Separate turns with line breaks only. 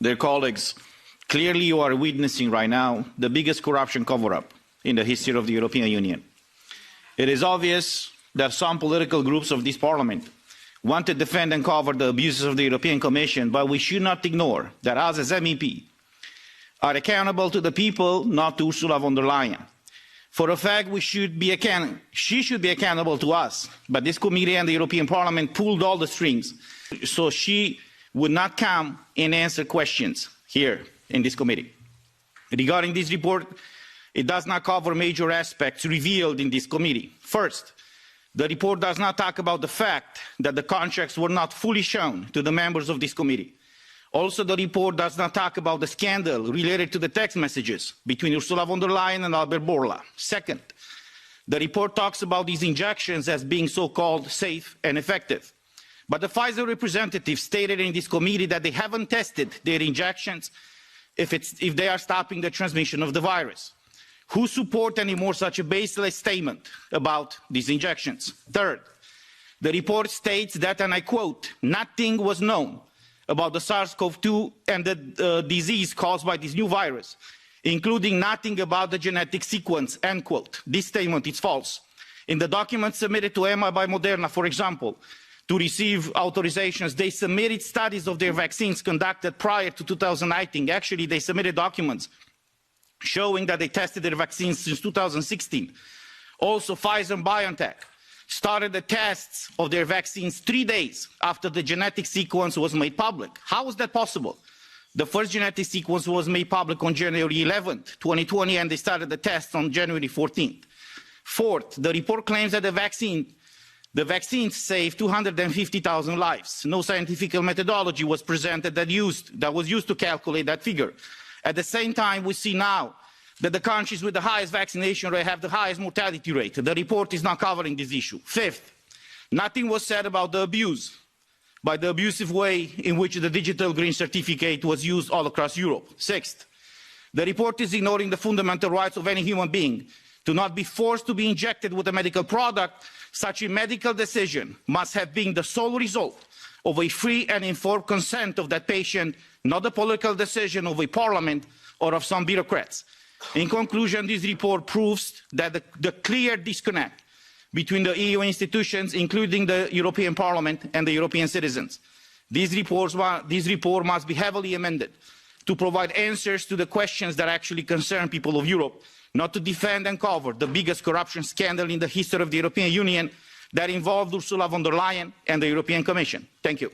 Dear colleagues, clearly you are witnessing right now the biggest corruption cover-up in the history of the European Union. It is obvious that some political groups of this Parliament want to defend and cover the abuses of the European Commission, but we should not ignore that us as MEP are accountable to the people, not to Ursula von der Leyen. For a fact, she should be accountable to us, but this committee and the European Parliament pulled all the strings, so she would not come and answer questions here in this committee. Regarding this report, it does not cover major aspects revealed in this committee. First, the report does not talk about the fact that the contracts were not fully shown to the members of this committee. Also, the report does not talk about the scandal related to the text messages between Ursula von der Leyen and Albert Bourla. Second, the report talks about these injections as being so-called safe and effective. But the Pfizer representative stated in this committee that they haven't tested their injections if they are stopping the transmission of the virus. Who support anymore such a baseless statement about these injections? Third, the report states that, and I quote, nothing was known about the SARS-CoV-2 and the disease caused by this new virus, including nothing about the genetic sequence, end quote. This statement is false. In the documents submitted to EMA by Moderna, for example, to receive authorizations, they submitted studies of their vaccines conducted prior to 2019. Actually, they submitted documents showing that they tested their vaccines since 2016. Also, Pfizer and BioNTech started the tests of their vaccines 3 days after the genetic sequence was made public. How is that possible? The first genetic sequence was made public on January 11th, 2020, and they started the tests on January 14th. Fourth, the report claims that the vaccines saved 250,000 lives. No scientific methodology was presented that was used to calculate that figure. At the same time, we see now that the countries with the highest vaccination rate have the highest mortality rate. The report is not covering this issue. Fifth, nothing was said about the abuse, by the abusive way in which the digital green certificate was used all across Europe. Sixth, the report is ignoring the fundamental rights of any human being to not be forced to be injected with a medical product. Such a medical decision must have been the sole result of a free and informed consent of that patient, not the political decision of a parliament or of some bureaucrats. In conclusion, this report proves that the clear disconnect between the EU institutions, including the European Parliament and the European citizens. This report must be heavily amended to provide answers to the questions that actually concern people of Europe, not to defend and cover the biggest corruption scandal in the history of the European Union that involved Ursula von der Leyen and the European Commission. Thank you.